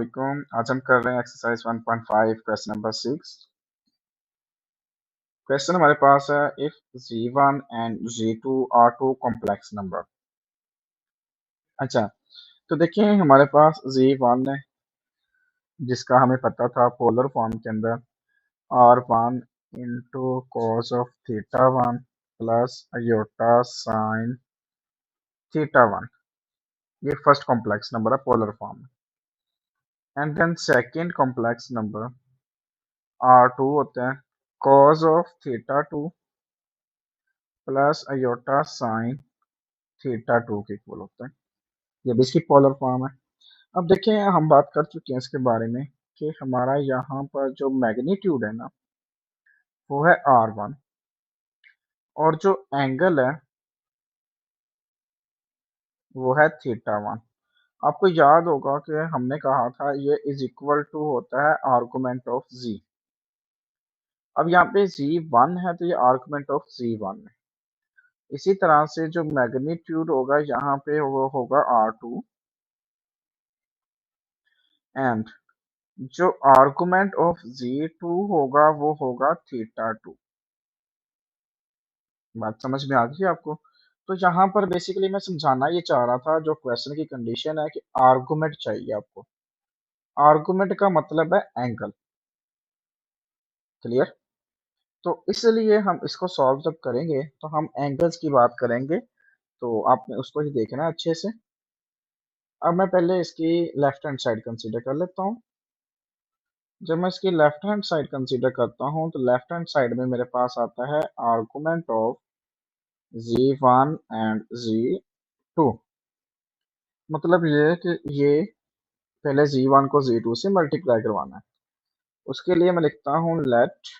वालेकुम। आज हम कर रहे हैं एक्सरसाइज 1.5 क्वेश्चन नंबर 6। क्वेश्चन हमारे पास है if z1 and z2 are two complex number. अच्छा, तो देखिए हमारे पास z1 है जिसका हमें पता था पोलर फॉर्म के अंदर r1 into cos of theta one plus iota sine theta one. ये फर्स्ट कॉम्प्लेक्स नंबर है polar form. And then second complex number r2 होता है cos of theta two plus iota sine theta two के equal होता है। ये भी इसकी पोलर फॉर्म है। अब देखें, हम बात कर चुके हैं इसके बारे में कि हमारा यहाँ पर जो मैग्नीट्यूड है ना वो है r1 और जो एंगल है वो है थीटा वन। आपको याद होगा कि हमने कहा था ये इज इक्वल टू होता है आर्गुमेंट ऑफ z। अब यहाँ पे z1 है तो ये आर्गुमेंट ऑफ z1 है। इसी तरह से जो मैग्नीट्यूड होगा यहाँ पे वो होगा r2 एंड जो आर्गुमेंट ऑफ z2 होगा वो होगा थीटा टू। बात समझ में आ गई आपको? तो यहाँ पर बेसिकली मैं समझाना ये चाह रहा था, जो क्वेश्चन की कंडीशन है कि आर्गुमेंट चाहिए आपको। आर्गुमेंट का मतलब है एंगल। क्लियर? तो इसलिए हम इसको सॉल्व जब करेंगे तो हम एंगल्स की बात करेंगे, तो आपने उसको ही देखना है अच्छे से। अब मैं पहले इसकी लेफ्ट हैंड साइड कंसीडर कर लेता हूँ। जब मैं इसकी लेफ्ट हैंड साइड कंसीडर करता हूँ तो लेफ्ट हैंड साइड में मेरे पास आता है argument of z1 and z2। मतलब ये है कि ये पहले z1 को z2 से मल्टीप्लाई करवाना है। उसके लिए मैं लिखता हूँ लेट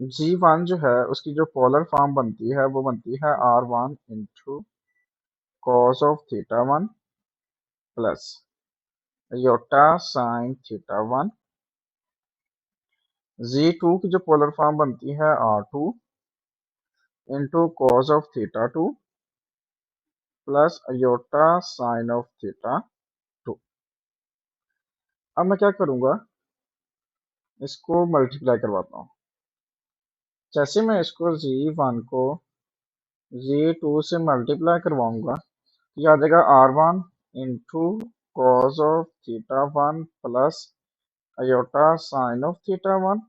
z1 जो है उसकी जो पोलर फॉर्म बनती है वो बनती है r1 into cos of theta one plus iota sine theta one. z2 की जो पोलर फॉर्म बनती है r2 into cos of theta two plus iota sine of theta two. अब मैं क्या करूंगा, इसको मल्टीप्लाई करवाता हूँ। जैसे मैं इसको z1 को z2 से मल्टीप्लाई करवाऊंगा, ये आ जाएगा r1 into cos of theta one plus iota sine of theta one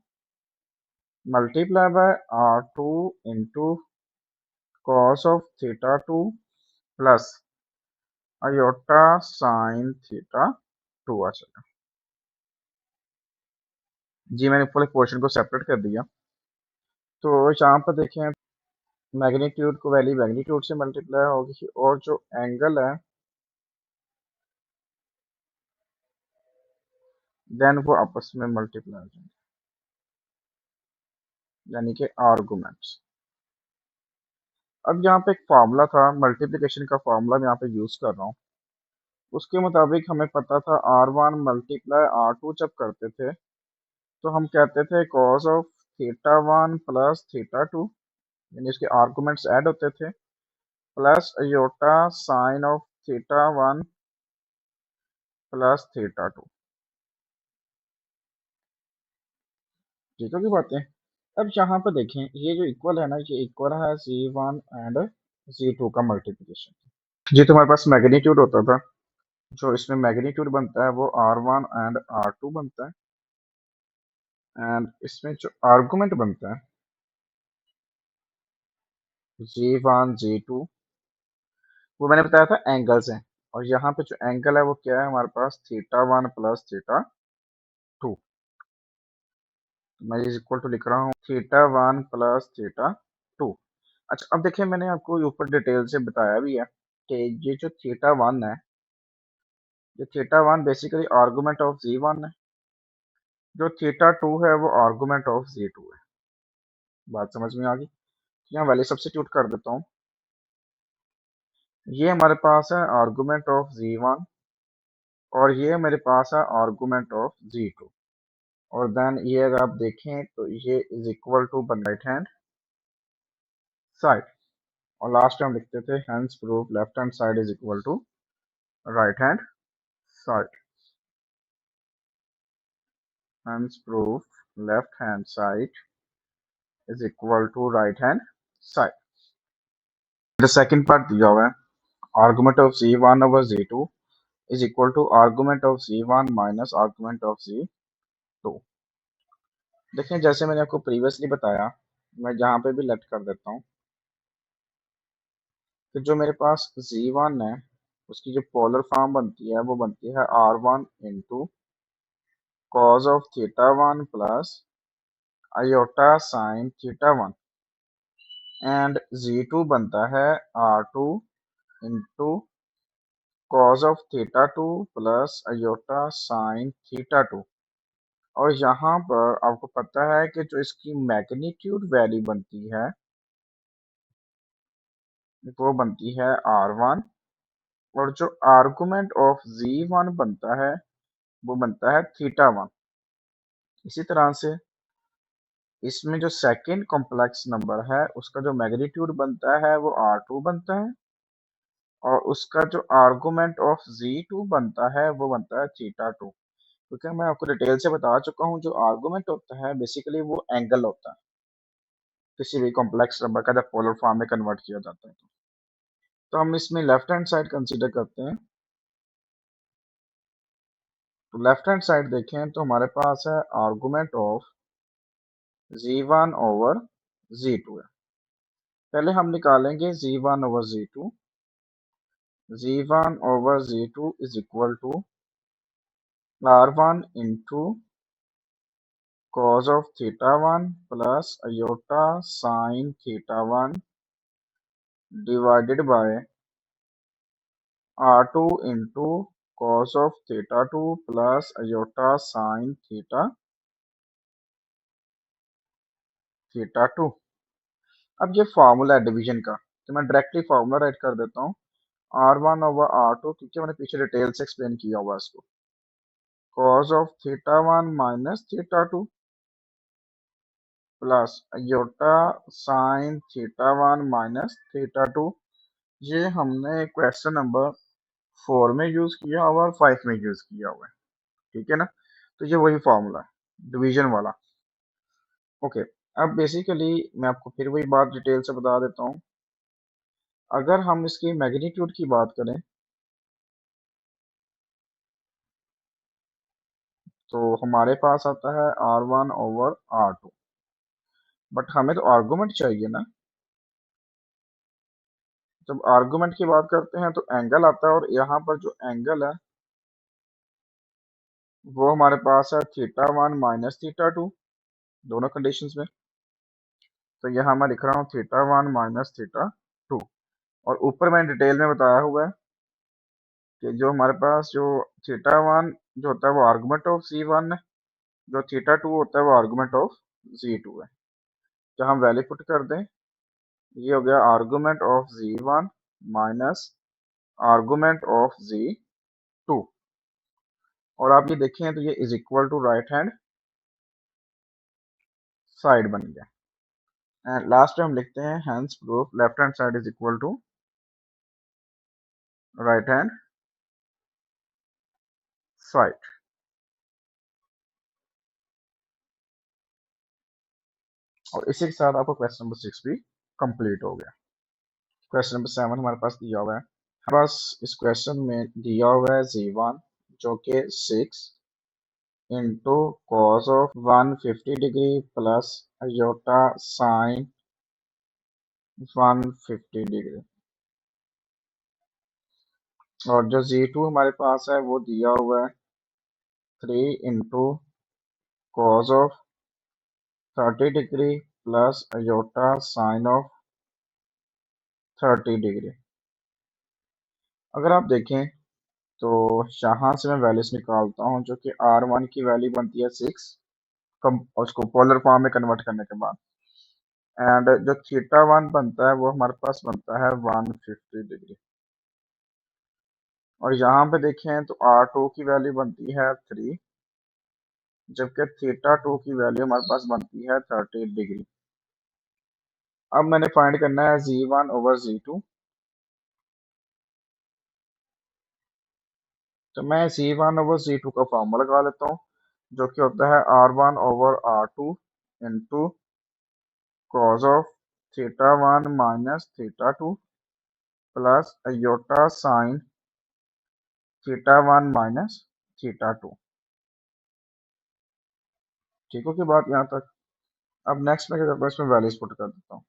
multiply by r2 into cos of theta two plus iota sine theta two आ जाएगा। जी मैंने पूरे पोर्शन को सेपरेट कर दिया। तो यहाँ पर देखें, मैग्नीट्यूड को वैल्यू मैग्नीट्यूड से मल्टीप्लाई होगी और जो एंगल है देन वो आपस में मल्टीप्लाई हो जाएंगे, यानी कि आर्गुमेंट्स। अब यहाँ पे एक फार्मूला था, मल्टीप्लिकेशन का फार्मूला मैं यहाँ पे यूज कर रहा हूँ। उसके मुताबिक हमें पता था r1 मल्टीप्लाई r2 जब करते थे तो हम कहते थे cos of theta one plus theta to, यानी इसके आर्गुमेंट्स ऐड होते थे, plus iota sine of theta one plus theta to. ठीक है की बातें। अब यहाँ पर देखें, ये जो इक्वल है ना, ये इक्वल है z1 एंड z2 का मल्टीप्लिकेशन। ये तो हमारे पास मैग्नीट्यूड होता था, जो इसमें मैग्नीट्यूड बनता है वो r1 एंड r2 बनता है, एंड इसमें जो आर्गुमेंट बनता है z1 z2 वो मैंने बताया था एंगल्स हैं। और यहाँ पे जो एंगल है वो क्या है हमारे पास, theta one plus theta two. मैं इज इक्वल टू लिख रहा हूँ theta one plus theta two. अच्छा, अब देखिए मैंने आपको ऊपर डिटेल से बताया भी है कि ये जो थीटा वन है, ये theta one basically argument of z1 है, जो थीटा टू है वो आर्गुमेंट ऑफ z2 है। बात समझ में आ गई? यहाँ वैल्यू सब्स्टिट्यूट कर देता हूँ। ये हमारे पास है आर्गुमेंट ऑफ z1 और ये मेरे पास है आर्गुमेंट ऑफ z2। और देन ये अगर आप देखें तो ये इज इक्वल टू बन राइट हैंड साइड, और लास्ट टाइम लिखते थे hence proof left hand side is equal to right hand side. hence proof left hand side is equal to right hand side. The second part दिया हुआ है argument of z1 over z2 is equal to argument of z1 minus argument of z2. देखें जैसे मैंने आपको previously बताया, मैं जहाँ पे भी लेट कर देता हूँ कि जो मेरे पास z1 है उसकी जो पोलर फॉर्म बनती है वो बनती है r1 into cos of theta one plus iota sine theta one and z2 बनता है r2 into cos of theta two plus iota sine theta to. और यहाँ पर आपको पता है कि जो इसकी मैग्नीट्यूड वैल्यू बनती है वो बनती है r1 और जो आर्गुमेंट ऑफ z1 बनता है वो बनता है थीटा वन। इसी तरह से इसमें जो सेकंड कॉम्प्लेक्स नंबर है उसका जो मैग्नीट्यूड बनता है वो r2 बनता है और उसका जो आर्गुमेंट ऑफ z2 बनता है वो बनता है थीटा टू। क्योंकि मैं आपको डिटेल से बता चुका हूँ जो आर्गुमेंट होता है बेसिकली वो एंगल होता है किसी भी कॉम्प्लेक्स नंबर का जब पोलर फॉर्म में कन्वर्ट किया जाता है। तो हम इसमें लेफ्ट हैंड साइड कंसीडर करते हैं। तो लेफ्ट हैंड साइड देखें तो हमारे पास है argument of z1 over z2 है। पहले हम निकालेंगे z1 over z2। z1 over z2 is equal to r1 into cos of theta 1 plus iota sin theta 1 divided by r2 into cos of theta 2 plus iota sin theta 2। अब ये formula है division का तो मैं directly formula right कर देता हूँ r1 over r2 क्योंकि मैंने पीछे डिटेल से एक्सप्लेन किया हुआ है इसको। cos of theta 1 minus theta 2 plus iota sin theta 1 minus theta 2। ये हमने क्वेश्चन नंबर 4 में यूज किया हुआ और 5 में यूज किया हुआ है, ठीक है ना। तो ये वही फॉर्मूला है डिवीजन वाला। ओके, अब बेसिकली मैं आपको फिर वही बात डिटेल से बता देता हूँ। अगर हम इसकी मैग्नीट्यूड की बात करें तो हमारे पास आता है r1 ओवर r2, बट हमें तो आर्गुमेंट चाहिए ना। जब आर्गुमेंट की बात करते हैं तो एंगल आता है और यहाँ पर जो एंगल है वो हमारे पास है theta one minus theta two दोनों कंडीशंस में। तो यहाँ मैं लिख रहा हूँ theta one minus theta two और ऊपर मैंने डिटेल में बताया हुआ है कि जो हमारे पास जो थीटा वन जो होता है वो आर्गुमेंट ऑफ सी वन है, जो थीटा टू होता है वो आर्गुमेंट ऑफ जी टू है। तो हम वैल्यू पुट कर दें, ये हो गया argument of z one minus argument of z two और आप ये देखें तो ये is equal to right hand side बन गया। एंड लास्ट में हम लिखते हैं hence proof left hand side is equal to right hand side. और इसी के साथ आपको क्वेश्चन नंबर 6 भी कंप्लीट हो गया। क्वेश्चन नंबर 7 हमारे पास दिया हुआ है। हमारे पास इस क्वेश्चन में दिया हुआ है z1 जो कि 6 into cos of 150 degree plus iota sine 150 degree और जो z2 हमारे पास है वो दिया हुआ है 3 into cos of 30 degree plus iota sine of 30 degree. अगर आप देखें तो यहाँ से मैं वैल्यूज निकालता हूँ जो कि r1 की वैल्यू बनती है 6 कम उसको पोलर फॉर्म में कन्वर्ट करने के बाद एंड जो थीटा वन बनता है वो हमारे पास बनता है 150 डिग्री। और यहाँ पे देखें तो r2 की वैल्यू बनती है 3 जबकि थीटा टू की वैल्यू हमारे पास बनती है 30 डिग्री। अब मैंने फाइंड करना है z1 ओवर z2। तो मैं z1 ओवर z2 का फॉर्मूला लगा लेता हूँ। जो कि होता है R1/R2 into cos of theta 1 minus theta 2 plus iota sine theta 1 minus theta 2। ठीक हो की बात यहाँ तक। अब नेक्स्ट में क्या करता हूँ, इसमें वैल्यूज पुट कर देता हूँ।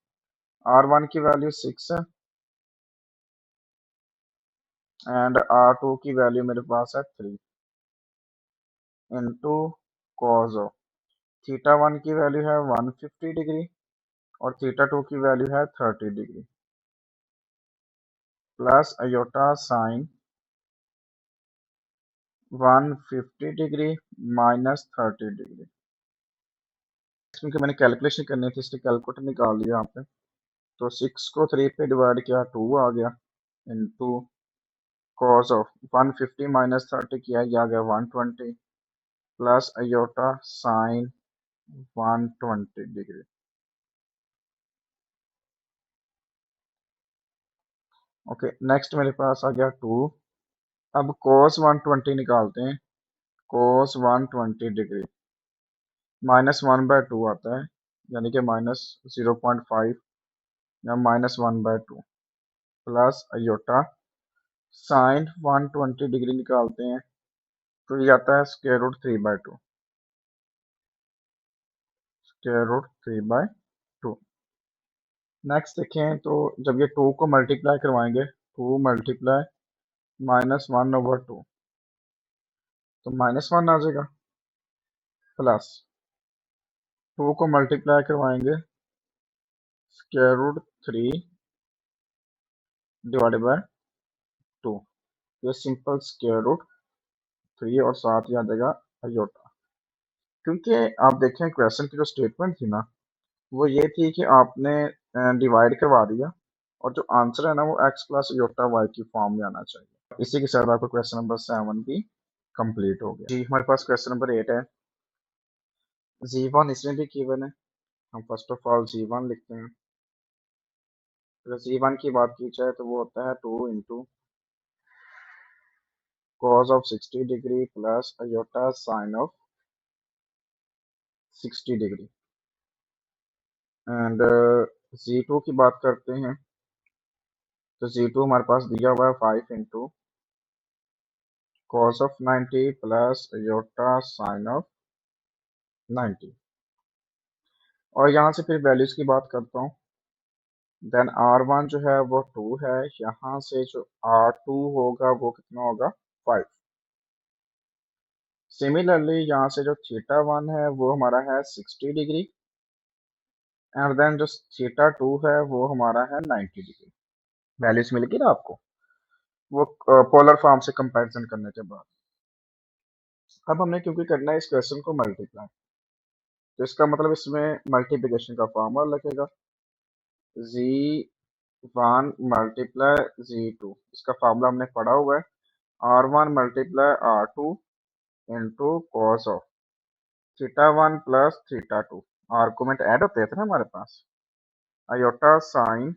R1 की वैल्यू 6 है एंड R2 की वैल्यू मेरे पास है 3 इंटू कॉज ऑफ थीटा 1 की वैल्यू है 150 डिग्री और थीटा 2 की वैल्यू है 30 degree plus iota sign 150 degree minus 30 degree. इसमें कि मैंने कैलकुलेशन करनी थी इसलिए कैलकुलेटर निकाल दिया यहाँ पे। तो 6 को 3 पे डिवाइड किया 2 आ गया इंटू कॉस ऑफ 150 माइनस 30 किया, ये आ गया 120 plus iota sign 120 degree. Okay next मेरे पास आ गया 2। अब cos 120 निकालते हैं। cos 120 डिग्री -1/2 आता है, यानी कि -0.5 या -1/2 प्लस अयोटा साइन 120 डिग्री निकालते हैं तो ये आता है √3/2 √3/2। नेक्स्ट देखें तो जब ये 2 को मल्टीप्लाई करवाएंगे 2 मल्टीप्लाई -1/2 तो -1 आ जाएगा प्लस 2 को मल्टीप्लाई करवाएंगे √3 डिवाइडेड बाय 2। ये सिंपल √3 और साथ ही आ जाएगा अयोटा। क्योंकि आप देखें क्वेश्चन की जो स्टेटमेंट थी ना वो ये थी कि आपने डिवाइड करवा दिया और जो आंसर है ना वो x प्लस अयोटा वाई की फॉर्म में आना चाहिए। इसी के साथ आपको क्वेश्चन नंबर 7 भी कंप्लीट हो गया जी। हमारे पास क्वेश्चन नंबर 8 है। z1 इसमें भी गिवन है। हम फर्स्ट ऑफ ऑल z1 लिखते हैं। अगर z1 की बात की जाए तो वो होता है 2 into cos of 60 degree plus iota sine of 60 degree. And z2 की बात करते हैं तो z2 हमारे पास दिया हुआ है 5 into cos of 90 plus iota sine of 90। और यहाँ से फिर वैल्यूज की बात करता हूँ। देन R1 जो है वो 2 है, यहाँ से जो R2 होगा वो कितना होगा 5। सिमिलरली यहाँ से जो थीटा 1 है वो हमारा है 60 डिग्री एंड देन जो थीटा 2 है वो हमारा है 90 डिग्री। वैल्यूज मिल गई ना आपको, वो पोलर फॉर्म से कंपैरिजन करने के बाद। अब हमने क्योंकि करना है इस क्वेश्चन को मल्टीप्लाई, तो इसका मतलब इसमें मल्टीप्लिकेशन का फॉर्मूला लगेगा z1 मल्टीप्लाई z2। इसका फार्मूला हमने पढ़ा हुआ है R1 multiply R2 into cos of theta 1 plus theta 2। Argument add होते थे ना हमारे पास, iota sine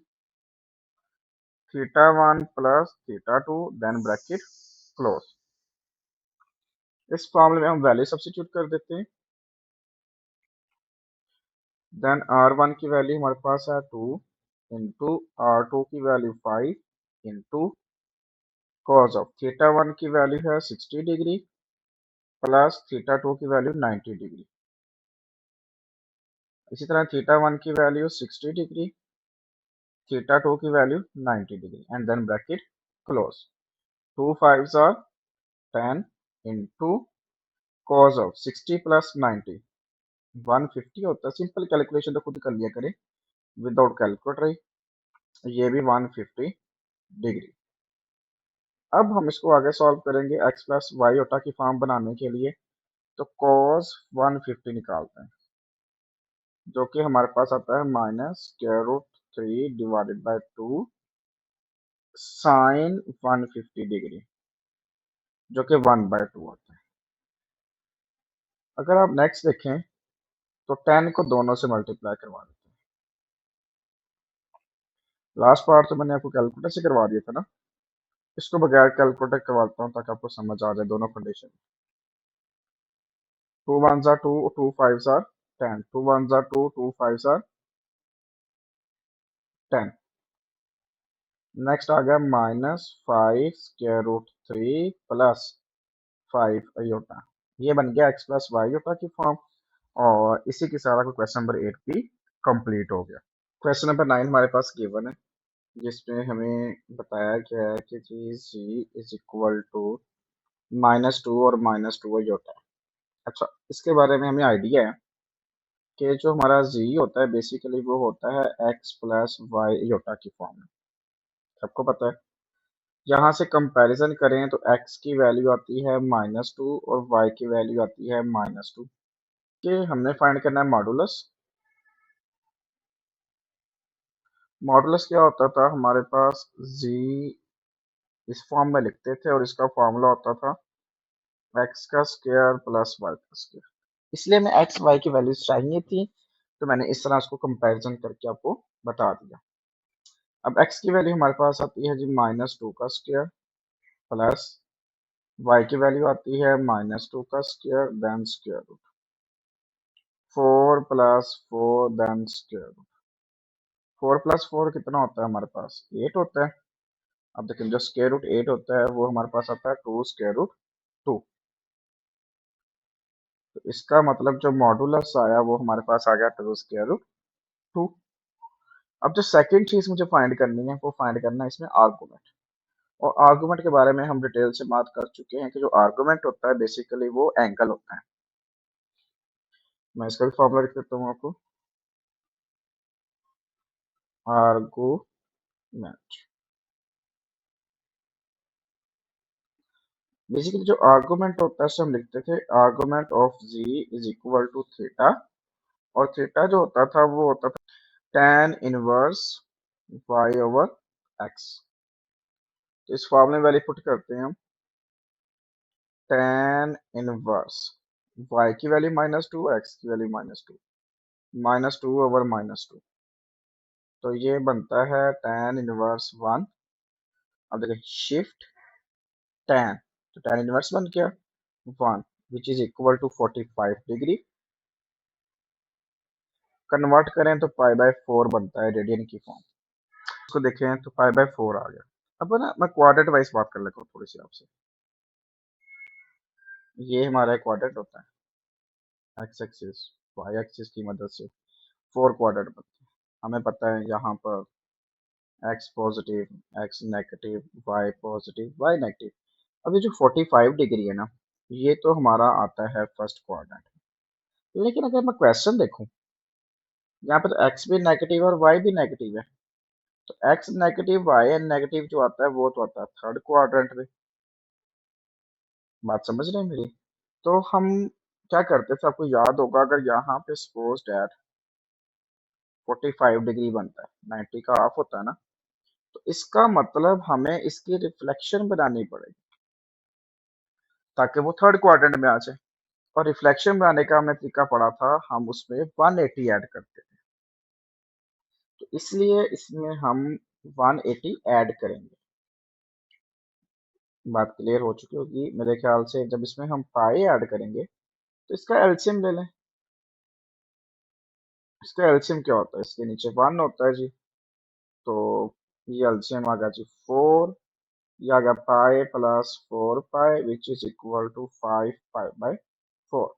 theta 1 plus theta 2 then bracket close. इस फॉर्मूले में हम वैल्यू सब्स्टिट्यूट कर देते हैं। देन R1 की वैल्यू हमारे पास है 2 इंटू R2 की value 5 into cos of theta 1 की वैल्यू है 60 डिग्री प्लस थीटा 2 की वैल्यू 90 डिग्री। इसी तरह थीटा 1 की वैल्यू 60 डिग्री, थीटा 2 की value 90 degree and then bracket close. 2 5s are 10 into cos of 60 plus 90 150 होता है। सिंपल कैलकुलेशन तो खुद कर लिया करें विदाउट कैलकुलेटर, ये भी 150 डिग्री। अब हम इसको आगे सॉल्व करेंगे x प्लस वाई ओटा की फॉर्म बनाने के लिए। तो cos 150 निकालते हैं जो कि हमारे पास आता है -√3 डिवाइडेड बाय 2 साइन 150 डिग्री जो कि 1/2 होता है। अगर आप नेक्स्ट देखें तो 10 को दोनों से मल्टीप्लाई करवा देते हैं। लास्ट पार्ट तो मैंने आपको कैलकुलेटर से करवा दिया था ना, इसको बगैर कैलकुलेटर करवाता हूँ ताकि आपको समझ आ जाए दोनों condition. Two one jar two, two five jar 10, two one jar two, two five jar 10। Next आ गया -5 स्क्वायर रूट 3 प्लस 5 अयोटा। ये बन गया x प्लस वाई अयोटा की फॉर्म। और इसी के साथ आपको क्वेश्चन नंबर 8 भी कंप्लीट हो गया। क्वेश्चन नंबर 9 हमारे पास गिवन है, जिसमें हमें बताया गया है कि जी इज इक्वल टू -2 और -2 अयोटा। अच्छा, इसके बारे में हमें आइडिया है कि जो हमारा जी होता है बेसिकली वो होता है x प्लस वाई अयोटा की फॉर्म में, सबको पता है। यहाँ से कंपैरिजन करें तो x की वैल्यू आती है -2 और y की वैल्यू आती है -2। कि हमने फाइंड करना है मॉडुलस। मॉडुलस क्या होता था हमारे पास, z इस फॉर्म में लिखते थे और इसका फॉर्मूला होता था x का स्क्वायर प्लस y का स्क्वायर। इसलिए हमें x y की वैल्यूज चाहिए थी, तो मैंने इस तरह उसको कंपैरिजन करके आपको बता दिया। अब x की वैल्यू हमारे पास आती है जी -2 का स्क्वायर प्लस y की वैल्यू आती है -2 का square then square root 4 plus 4 then square root 4 plus 4 कितना होता है हमारे पास 8 होता है। अब देखें जो स्क्वायर रूट 8 होता है वो हमारे पास आता है 2 स्क्वायर रूट 2। तो इसका मतलब जो मॉडुलस आया वो हमारे पास आ गया 2 स्क्वायर रूट 2। अब जो सेकंड चीज मुझे फाइंड करनी है वो फाइंड करना है इसमें आर्गुमेंट। और आर्गुमेंट के बारे में हम डिटेल से बात कर चुके हैं कि जो आर्गुमेंट होता है बेसिकली वो एंगल होता है। मैं इसका भी फॉर्मूला लिख देता हूँ आपको। आर्गुमेंट, बेसिकली जो आर्गुमेंट होता है उसे हम लिखते थे argument of z is equal to theta. और थीटा जो होता था वो होता था tan inverse y over x। तो इस फॉर्मूले में वैल्यू पुट करते हैं हम। tan इनवर्स y की वैल्यू -2, x की वैल्यू -2, -2 ओवर -2। तो ये बनता है tan इनवर्स 1। अब देखिए शिफ्ट tan, तो tan इनवर्स बन गया 1 which is equal to 45 degree. Convert करें तो पाई बाय 4 बनता है रेडियन की फॉर्म। इसको देखें तो पाई बाय 4 आ गया। अब ना मैं क्वाड्रेंट वाइज बात कर लेता हूँ थोड़ी सी आपसे। ये हमारा क्वाड्रेंट होता है एक्स एक्सिस वाई एक्सिस की मदद से 4 क्वाड्रेंट बनते हैं। हमें पता है यहाँ पर x positive, x negative, y positive, y negative. अब ये जो 45 डिग्री है ना, ये तो हमारा आता है फर्स्ट क्वाड्रेंट। लेकिन अगर मैं क्वेश्चन देखूं, यहाँ पर तो एक्स भी नेगेटिव और वाई भी नेगेटिव है। तो x negative y and negative जो आता है वो तो आता है थर्ड क्वाड्रेंट में। बात समझ रहे हैं मेरी? तो हम क्या करते थे आपको याद होगा, अगर यहाँ पे सपोज डैट 45 डिग्री बनता है, 90 का हाफ होता है ना, तो इसका मतलब हमें इसकी रिफ्लेक्शन बनानी पड़ेगी ताकि वो थर्ड क्वाड्रेंट में आ जाए। और रिफ्लेक्शन बनाने का हमने तरीका पढ़ा था, हम उसमें 180 ऐड करते थे। तो इसलिए इसमें हम 180 ऐड करेंगे। बात क्लियर हो चुकी होगी मेरे ख्याल से। जब इसमें हम पाई ऐड करेंगे तो इसका एलसीएम ले लें। इसका एलसीएम क्या होता है, इसके नीचे 1 होता है जी। तो ये एलसीएम आ गया जी 4। ये आ गया pi plus 4 pi which is equal to 5 pi by 4।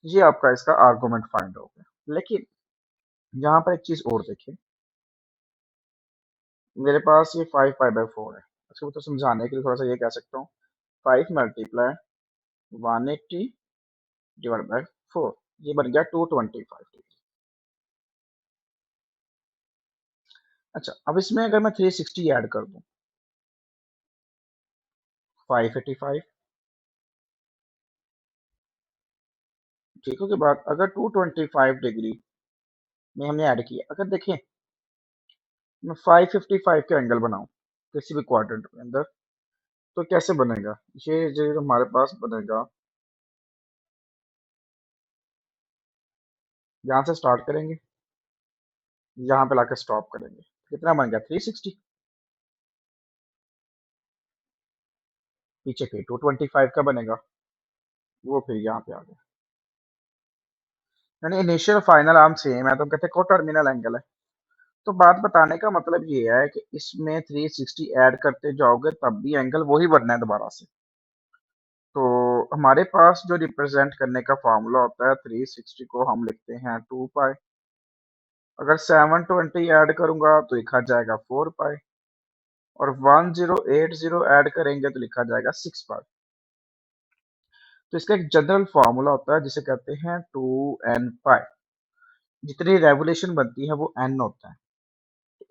ये आपका इसका आर्गुमेंट फाइंड हो गया। लेकिन यहाँ पर एक चीज और देखें, मेरे पास ये 5 पाई बाय 4 है। इसको तो समझाने के लिए थोड़ा सा ये कह सकता हूँ 5 मल्टीप्लाई 180 डिवाइड बाय 4, ये बन गया 225। अच्छा, अब इसमें अगर मैं 360 ऐड कर दूं 585। ठीक है, के बाद अगर 225 डिग्री में हमने ऐड किया, अगर देखें मैं 555 के एंगल बनाऊं किसी भी क्वाड्रेंट के अंदर, तो कैसे बनेगा ये जो हमारे पास बनेगा, यहाँ से स्टार्ट करेंगे, यहाँ पे लाकर स्टॉप करेंगे, कितना बन गया 360। पीछे फिर 225 का बनेगा, वो फिर यहाँ पे आ गया। यानी इनिशियल फाइनल आर्म सेम है तो कहते हैं को टर्मिनल एंगल है। तो बात बताने का मतलब ये है कि इसमें 360 ऐड करते जाओगे तब भी एंगल वही बनना है दोबारा से। तो हमारे पास जो रिप्रेजेंट करने का फॉर्मूला होता है 360 को हम लिखते हैं 2 पाई। अगर 720 ऐड करूंगा तो लिखा जाएगा 4 पाई और 1080 ऐड करेंगे तो लिखा जाएगा 6 पाई। तो इसका एक जनरल फॉर्मूला होता है जिसे कहते हैं 2n पाई। जितनी रेवोल्यूशन बनती है वो n होता है,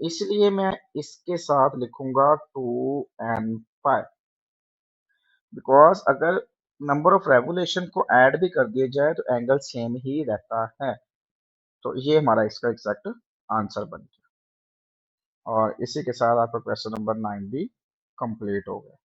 इसलिए मैं इसके साथ लिखूंगा 2n पाई। बिकॉज अगर नंबर ऑफ रेवोल्यूशन को ऐड भी कर दिया जाए तो एंगल सेम ही रहता है। तो ये हमारा इसका एग्जैक्ट आंसर बन गया और इसी के साथ आपका क्वेश्चन नंबर 9 भी कंप्लीट हो गया।